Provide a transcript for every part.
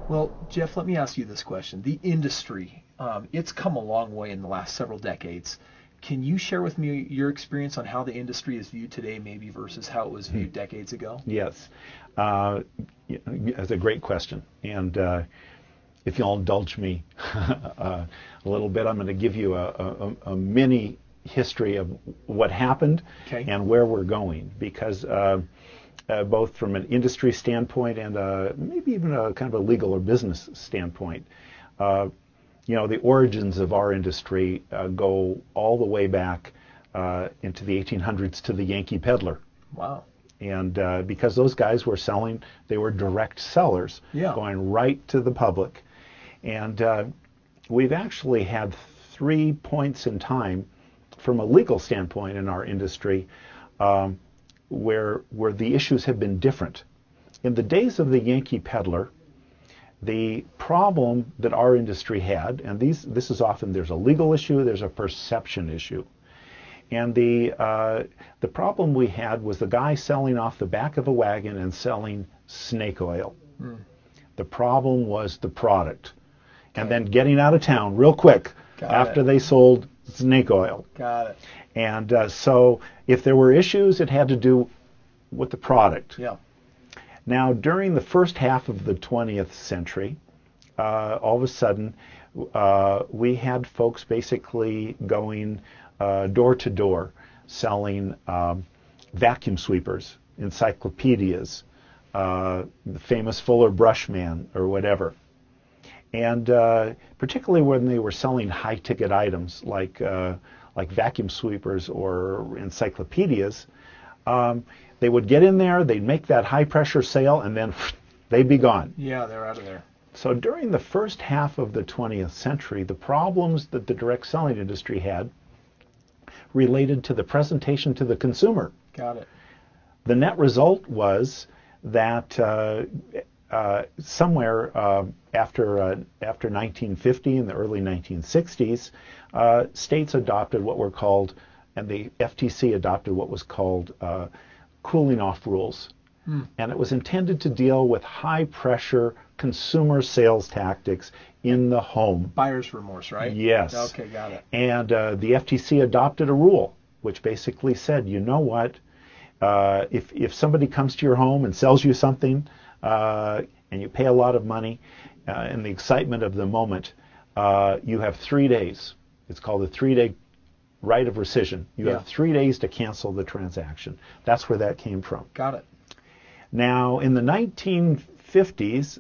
Well, Jeff, let me ask you this question. The industry, it's come a long way in the last several decades. Can you share with me your experience on how the industry is viewed today, maybe versus how it was viewed decades ago? Yes, uh, that's a great question. And if you'll indulge me a little bit, I'm going to give you a mini history of what happened Okay. and where we're going, because both from an industry standpoint and maybe even a kind of a legal or business standpoint, the origins of our industry go all the way back into the 1800s to the Yankee peddler. Wow. And because those guys were selling, they were direct sellers, Yeah. going right to the public. And we've actually had 3 points in time from a legal standpoint in our industry where the issues have been different. In the days of the Yankee peddler, the problem that our industry had, and this is often, there's a legal issue, there's a perception issue. And the problem we had was the guy selling off the back of a wagon and selling snake oil. The problem was the product. And then getting out of town real quick after they sold snake oil. Got it. And so if there were issues, it had to do with the product. Yeah. Now, during the first half of the 20th century, all of a sudden, we had folks basically going door to door, selling vacuum sweepers, encyclopedias, the famous Fuller Brush Man or whatever. And particularly when they were selling high-ticket items like vacuum sweepers or encyclopedias, they would get in there, they'd make that high-pressure sale, and then they'd be gone. Yeah, they're out of there. So during the first half of the 20th century, the problems that the direct selling industry had related to the presentation to the consumer. Got it. The net result was that somewhere after 1950 and the early 1960s, states adopted what were called, and the FTC adopted what was called cooling off rules. And it was intended to deal with high pressure consumer sales tactics in the home. Buyer's remorse, right? Yes. Okay, got it. And the FTC adopted a rule which basically said, you know what, if somebody comes to your home and sells you something and you pay a lot of money in the excitement of the moment, you have 3 days. It's called a 3-day right of rescission. You have 3 days to cancel the transaction. That's where that came from. Got it. Now, in the 1950s,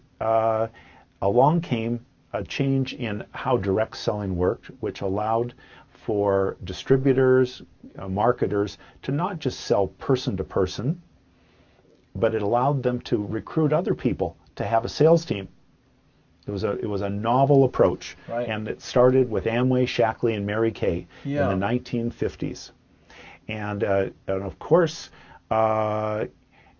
along came a change in how direct selling worked, which allowed for distributors, marketers, to not just sell person to person, but it allowed them to recruit other people to have a sales team. It was a novel approach, right. And it started with Amway, Shackley, and Mary Kay in the 1950s. And of course,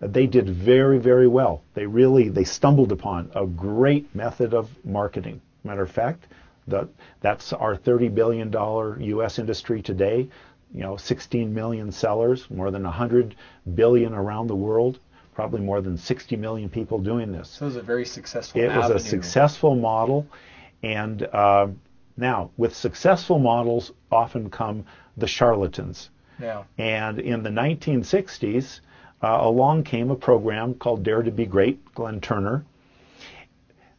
they did very, very well. They stumbled upon a great method of marketing. Matter of fact, that's our $30 billion U.S. industry today. 16 million sellers, more than 100 billion around the world, probably more than 60 million people doing this. So it was a very successful It avenue. was a successful model. And now, with successful models often come the charlatans. Yeah. And in the 1960s, along came a program called Dare to Be Great, Glenn Turner.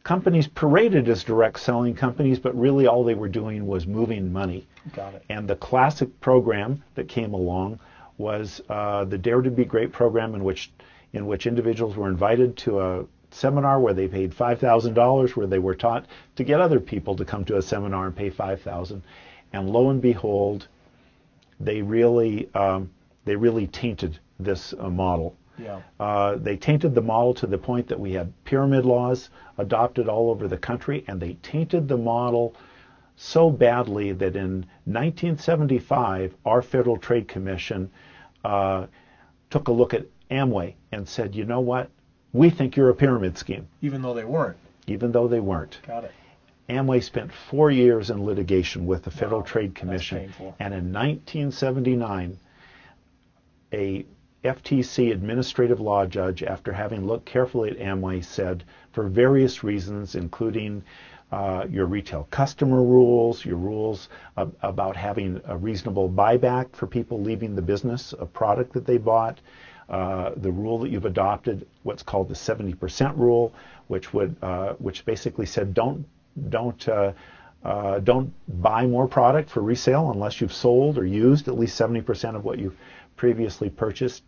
Companies paraded as direct selling companies, but really all they were doing was moving money. Got it. And the classic program that came along was the Dare to Be Great program, in which individuals were invited to a seminar where they paid $5,000, where they were taught to get other people to come to a seminar and pay $5,000. And lo and behold, they really tainted this model. Yeah. They tainted the model to the point that we had pyramid laws adopted all over the country, and they tainted the model so badly that in 1975, our Federal Trade Commission took a look at Amway and said, you know what, we think you're a pyramid scheme. Even though they weren't. Even though they weren't. Got it. Amway spent 4 years in litigation with the Federal Wow, Trade Commission. that's painful. And in 1979, a FTC administrative law judge, after having looked carefully at Amway, said, for various reasons, including your retail customer rules, your rules about having a reasonable buyback for people leaving the business, a product that they bought, the rule that you've adopted, what's called the 70% rule, which basically said don't buy more product for resale unless you've sold or used at least 70% of what you've previously purchased.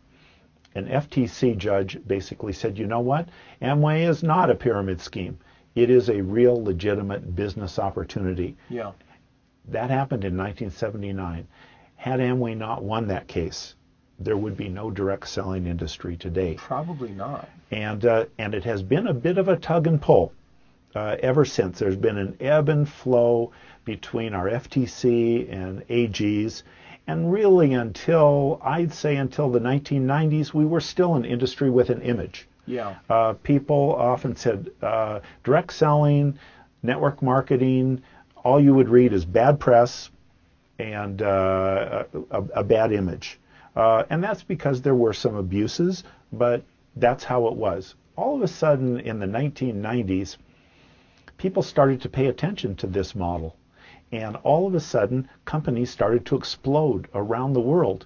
An FTC judge basically said, you know what? Amway is not a pyramid scheme. It is a real legitimate business opportunity. Yeah. That happened in 1979. Had Amway not won that case, there would be no direct selling industry today. Probably not. And it has been a bit of a tug and pull ever since. There's been an ebb and flow between our FTC and AGs. And really I'd say until the 1990s, we were still an industry with an image. Yeah. People often said direct selling, network marketing, all you would read is bad press and a bad image. And that's because there were some abuses, but that's how it was. All of a sudden in the 1990s, people started to pay attention to this model. And all of a sudden, companies started to explode around the world.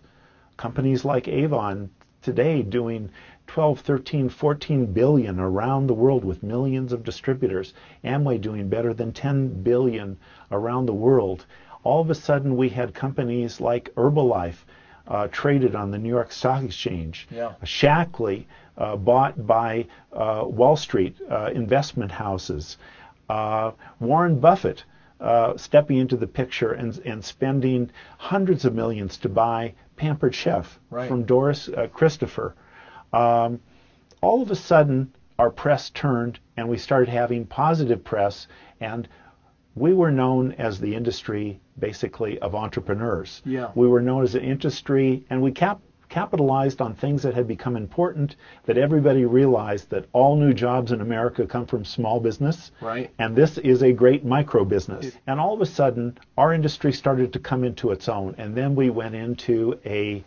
Companies like Avon today doing 12, 13, 14 billion around the world with millions of distributors. Amway doing better than 10 billion around the world. All of a sudden, we had companies like Herbalife traded on the New York Stock Exchange. Yeah. Shackley bought by Wall Street investment houses. Warren Buffett stepping into the picture and spending hundreds of millions to buy Pampered Chef from Doris Christopher. All of a sudden, our press turned and we started having positive press, and we were known as the industry, basically, of entrepreneurs. Yeah. We were known as an industry, and we capitalized on things that had become important, that everybody realized that all new jobs in America come from small business. Right. And this is a great micro business. And all of a sudden, our industry started to come into its own. And then we went into a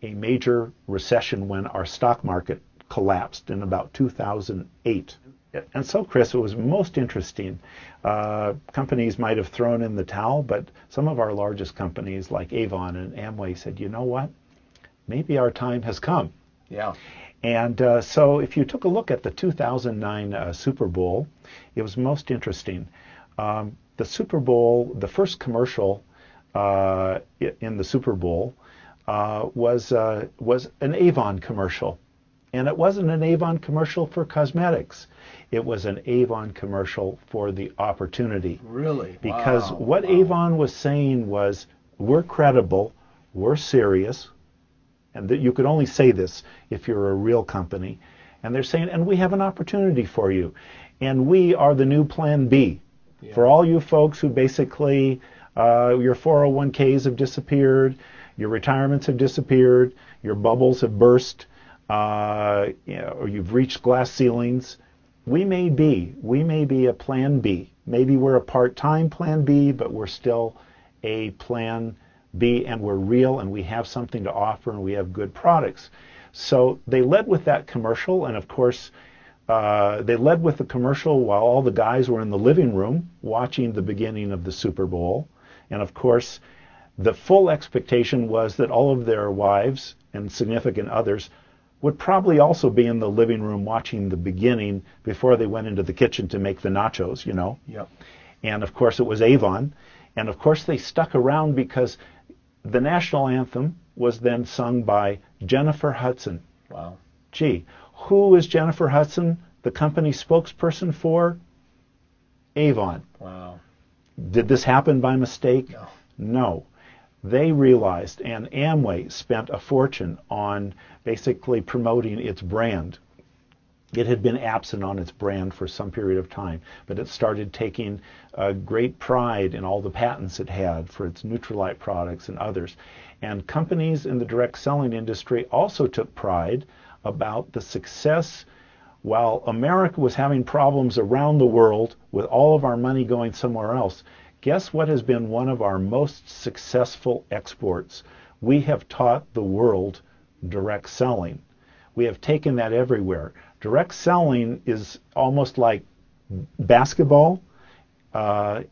major recession when our stock market collapsed in about 2008. And so, Kris, it was most interesting. Companies might have thrown in the towel, but some of our largest companies like Avon and Amway said, you know what? Maybe our time has come. Yeah. And so if you took a look at the 2009 Super Bowl, it was most interesting. The Super Bowl, the first commercial in the Super Bowl was an Avon commercial. And it wasn't an Avon commercial for cosmetics. It was an Avon commercial for the opportunity. Really? Because what Avon was saying was, we're credible, we're serious, and that you could only say this if you're a real company. And they're saying, and we have an opportunity for you. And we are the new Plan B. Yeah. For all you folks who basically, your 401ks have disappeared, your retirements have disappeared, your bubbles have burst, or you've reached glass ceilings. We may be a Plan B. Maybe we're a part-time Plan B, but we're still a Plan B, and we're real, and we have something to offer, and we have good products. So they led with that commercial, and of course, they led with the commercial while all the guys were in the living room watching the beginning of the Super Bowl. And of course, the full expectation was that all of their wives and significant others would probably also be in the living room watching the beginning before they went into the kitchen to make the nachos, you know. Yep. And of course it was Avon. And of course they stuck around because the national anthem was then sung by Jennifer Hudson. Wow. Gee, who is Jennifer Hudson, the company spokesperson for? Avon. Wow. Did this happen by mistake? No. No. They realized, and Amway spent a fortune on basically promoting its brand. It had been absent on its brand for some period of time, but it started taking great pride in all the patents it had for its Nutrilite products and others. And companies in the direct selling industry also took pride about the success. While America was having problems around the world with all of our money going somewhere else, guess what has been one of our most successful exports? We have taught the world direct selling. We have taken that everywhere. Direct selling is almost like basketball,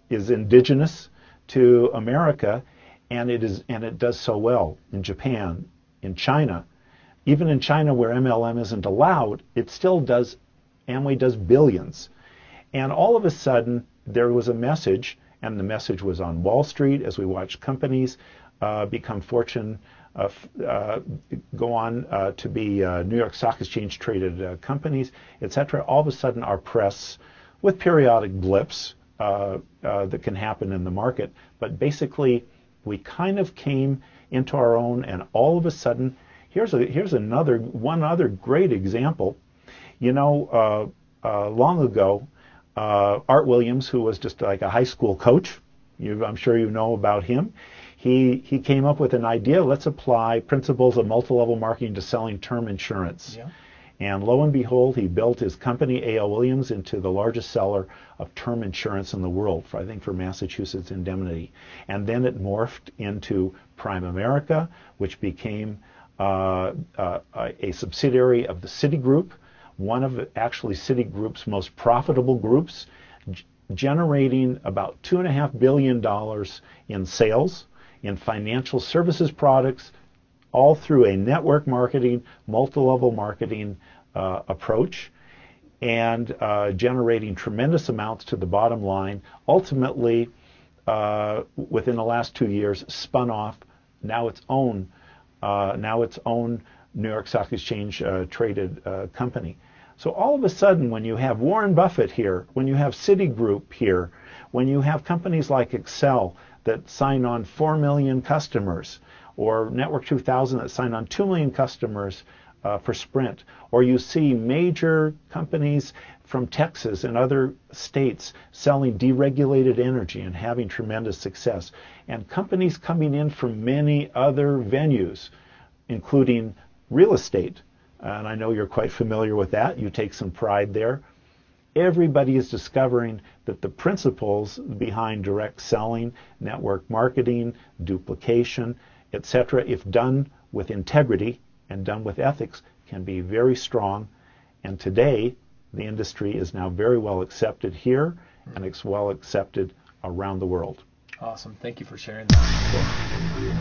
is indigenous to America, and it does so well in Japan, in China. Even in China, where MLM isn't allowed, it still does. Amway does billions. And all of a sudden, there was a message, and the message was on Wall Street as we watched companies become go on to be New York Stock Exchange traded companies, etc. All of a sudden, our press, with periodic blips that can happen in the market, but basically, we kind of came into our own, and all of a sudden, here's one other great example. You know, long ago, Art Williams, who was just like a high school coach, I'm sure you know about him, he came up with an idea, let's apply principles of multi-level marketing to selling term insurance. Yeah. And lo and behold, he built his company, A.L. Williams, into the largest seller of term insurance in the world, I think for Massachusetts Indemnity. And then it morphed into Prime America, which became a subsidiary of the Citigroup, one of actually Citigroup's most profitable groups, generating about $2.5 billion in sales, in financial services products, all through a network marketing, multi-level marketing approach, and generating tremendous amounts to the bottom line. Ultimately, within the last 2 years, spun off now its own New York Stock Exchange traded company. So all of a sudden, when you have Warren Buffett here, when you have Citigroup here, when you have companies like Excel that sign on 4 million customers, or Network 2000 that sign on 2 million customers for Sprint, or you see major companies from Texas and other states selling deregulated energy and having tremendous success, and companies coming in from many other venues, including real estate. And I know you're quite familiar with that. You take some pride there. Everybody is discovering that the principles behind direct selling, network marketing, duplication, etc., if done with integrity and done with ethics, can be very strong. And today, the industry is now very well accepted here, and it's well accepted around the world. Awesome. Thank you for sharing that.